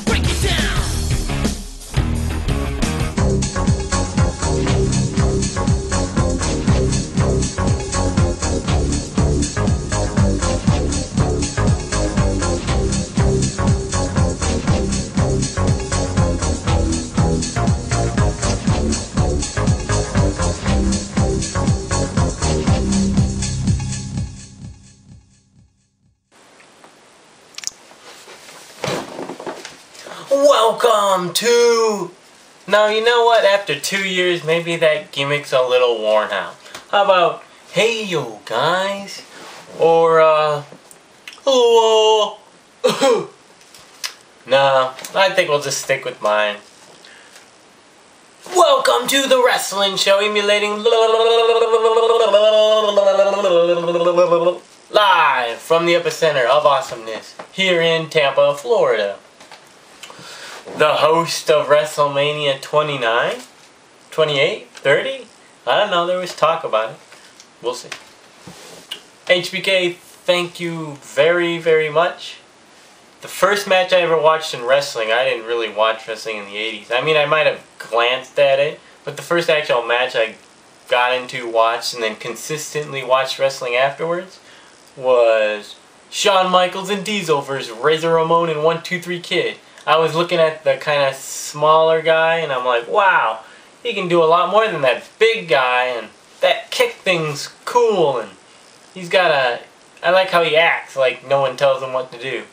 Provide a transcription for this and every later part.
Break it down. Welcome to... Now, you know what? After 2 years, maybe that gimmick's a little worn out. How about, hey yo guys? Or, hello. Nah, I think we'll just stick with mine. Welcome to the Wrestling Show, emulating live from the epicenter of awesomeness here in Tampa, Florida. The host of WrestleMania 29, 28, 30? I don't know, there was talk about it. We'll see. HBK, thank you very, very much. The first match I ever watched in wrestling, I didn't really watch wrestling in the 80s. I mean, I might have glanced at it, but the first actual match I got into, watched, and then consistently watched wrestling afterwards was Shawn Michaels and Diesel versus Razor Ramon and 1-2-3 Kid. I was looking at the kind of smaller guy, and I'm like, wow, he can do a lot more than that big guy, and that kick thing's cool, and he's got a... I like how he acts, like no one tells him what to do.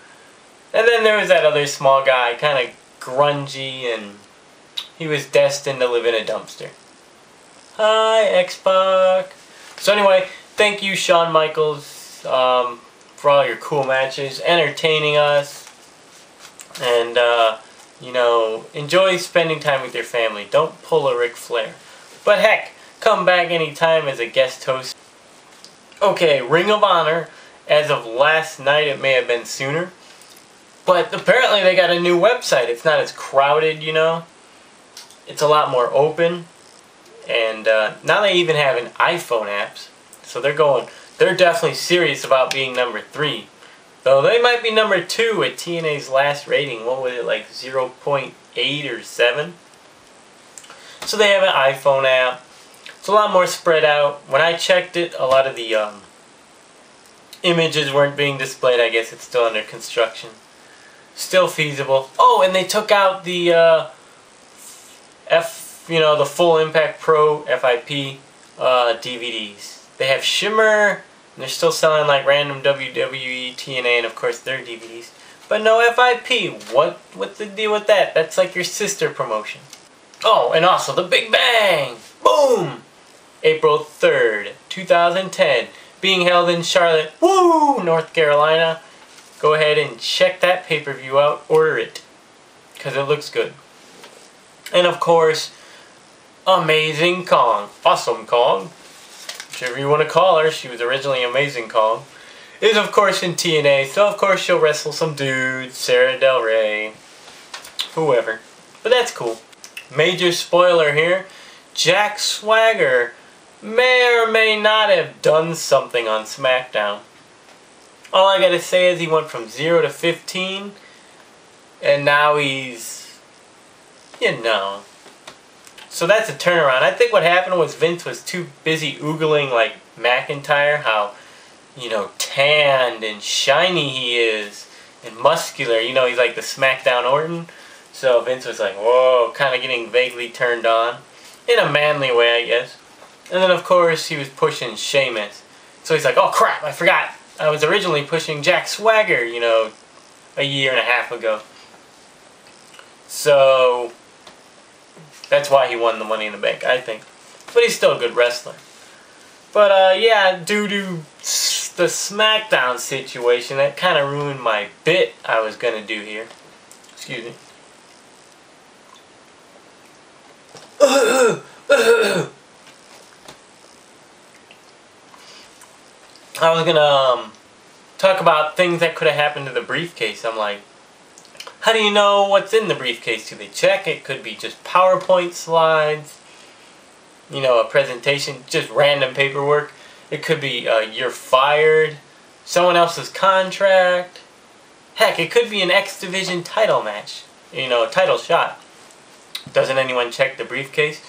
And then there was that other small guy, kind of grungy, and he was destined to live in a dumpster. Hi, X-Pac. So anyway, thank you, Shawn Michaels, for all your cool matches, entertaining us. And, you know, enjoy spending time with your family. Don't pull a Ric Flair. But heck, come back anytime as a guest host. Okay, Ring of Honor, as of last night, it may have been sooner. But apparently they got a new website. It's not as crowded, you know. It's a lot more open. And now they even have an iPhone apps. So they're definitely serious about being number 3. Though they might be number 2 at TNA's last rating. What was it, like 0.8 or 7? So they have an iPhone app. It's a lot more spread out. When I checked it, a lot of the images weren't being displayed. I guess it's still under construction. Still feasible. Oh, and they took out the the Full Impact Pro FIP DVDs. They have Shimmer. And they're still selling like random WWE, TNA, and of course their DVDs. But no FIP. What's the deal with that? That's like your sister promotion. Oh, and also the Big Bang! Boom! April 3rd, 2010. Being held in Charlotte, woo! North Carolina. Go ahead and check that pay-per-view out. Order it. Because it looks good. And of course, Amazing Kong. Awesome Kong. Whichever you want to call her, she was originally Amazing Kong, is of course in TNA, so of course she'll wrestle some dudes, Sarah Del Rey, whoever. But that's cool. Major spoiler here, Jack Swagger may or may not have done something on SmackDown. All I gotta say is he went from 0 to 15, and now he's, you know... So that's a turnaround. I think what happened was Vince was too busy oogling like McIntyre, how, you know, tanned and shiny he is, and muscular. You know, he's like the SmackDown Orton. So Vince was like, whoa, kind of getting vaguely turned on. In a manly way, I guess. And then, of course, he was pushing Sheamus. So he's like, oh crap, I forgot. I was originally pushing Jack Swagger, you know, a year and a half ago. So... that's why he won the Money in the Bank, I think. But he's still a good wrestler. But, yeah, due to the SmackDown situation, that kind of ruined my bit I was going to do here. Excuse me. I was going to talk about things that could have happened to the briefcase. I'm like, how do you know what's in the briefcase? Do they check? It could be just PowerPoint slides, you know, a presentation, just random paperwork. It could be you're fired, someone else's contract. Heck, it could be an X Division title match. You know, title shot. Doesn't anyone check the briefcase?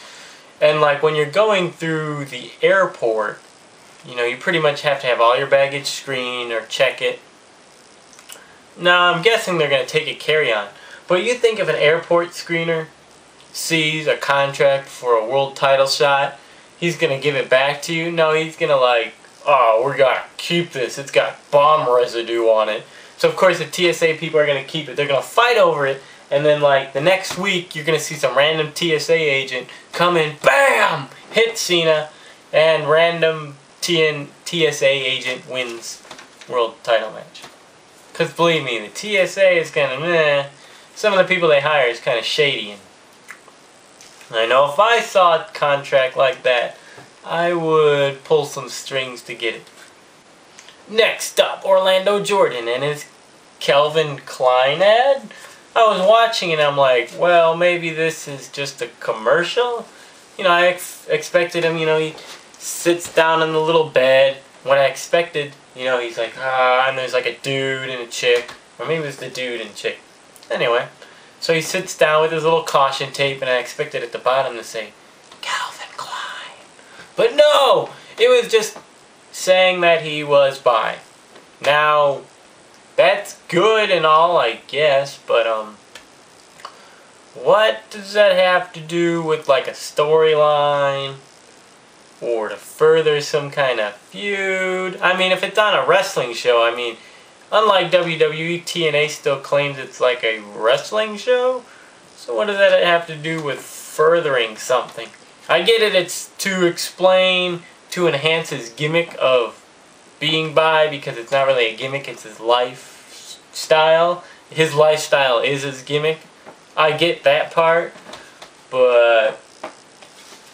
And like when you're going through the airport, you know, you pretty much have to have all your baggage screened or check it. Now, I'm guessing they're going to take a carry-on. But you think if an airport screener sees a contract for a world title shot, he's going to give it back to you? No, he's going to like, oh, we're going to keep this. It's got bomb residue on it. So, of course, the TSA people are going to keep it. They're going to fight over it. And then, like, the next week, you're going to see some random TSA agent come in, BAM! Hit Cena, and random TSA agent wins world title match. Because, believe me, the TSA is kind of meh. Some of the people they hire is kind of shady. And I know if I saw a contract like that, I would pull some strings to get it. Next up, Orlando Jordan and his Calvin Klein ad. I was watching and I'm like, well, maybe this is just a commercial. You know, I expected him, you know, he sits down in the little bed. What I expected, you know, he's like, and there's like a dude and a chick. Or maybe it was the dude and chick. Anyway, so he sits down with his little caution tape and I expected at the bottom to say, Calvin Klein. But no! It was just saying that he was bi. Now, that's good and all, I guess, but, what does that have to do with, like, a storyline? Or to further some kind of feud? I mean, if it's on a wrestling show, I mean, unlike WWE, TNA still claims it's like a wrestling show. So what does that have to do with furthering something? I get it, it's to explain, to enhance his gimmick of being bi, because it's not really a gimmick, it's his lifestyle. His lifestyle is his gimmick. I get that part, but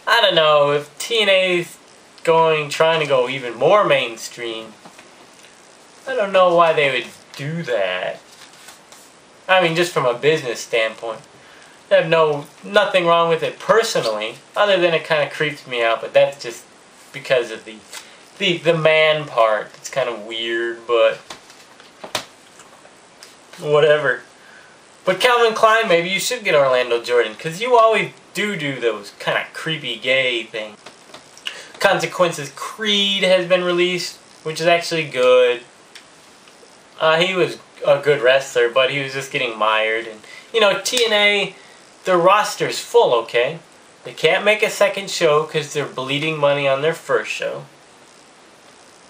I don't know, if TNA's trying to go even more mainstream, I don't know why they would do that. I mean, just from a business standpoint. I have nothing wrong with it personally, other than it kind of creeps me out, but that's just because of the man part. It's kind of weird, but whatever. But Calvin Klein, maybe you should get Orlando Jordan, because you always do those kind of creepy gay things. Consequences Creed has been released, which is actually good. He was a good wrestler, but he was just getting mired. And you know, TNA, their roster's full, okay? They can't make a second show because they're bleeding money on their first show.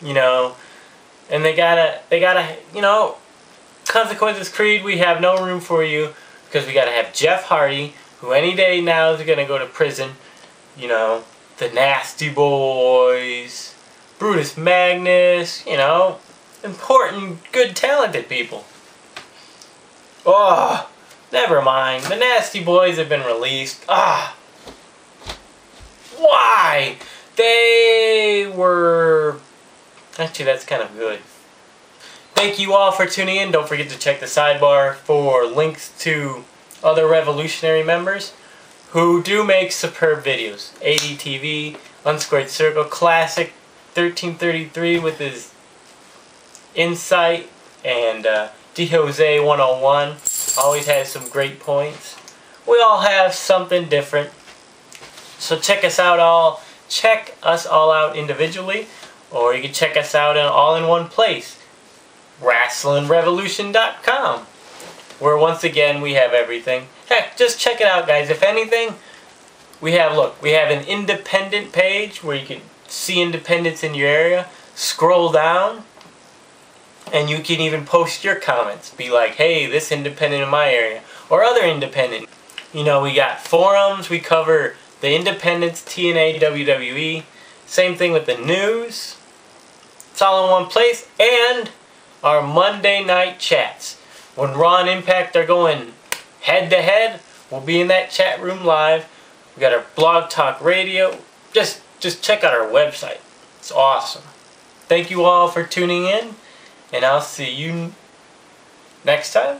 You know, and they gotta, you know, Consequences Creed, we have no room for you because we gotta have Jeff Hardy, who any day now is gonna go to prison. You know, the Nasty Boys, Brutus Magnus, you know, important, good, talented people. Oh, never mind. The Nasty Boys have been released. Why? They were... Actually, that's kind of good. Thank you all for tuning in. Don't forget to check the sidebar for links to other Revolutionary members who do make superb videos. ADTV, Unsquared Circle, Classic 1333 with his insight, and D-Jose 101 always has some great points. We all have something different. So check us out check us all out individually, or you can check us out all in one place. WrestlingRevolution.com, where once again we have everything. Heck, just check it out, guys. If anything, we have an independent page where you can see independents in your area. Scroll down and you can even post your comments. Be like, hey, this independent in my area, or other independent. You know, we got forums, we cover the independents, TNA, WWE. Same thing with the news. It's all in one place. And our Monday night chats. When Raw and Impact are going head to head, we'll be in that chat room live. We got our Blog Talk Radio. Just check out our website. It's awesome. Thank you all for tuning in, and I'll see you next time.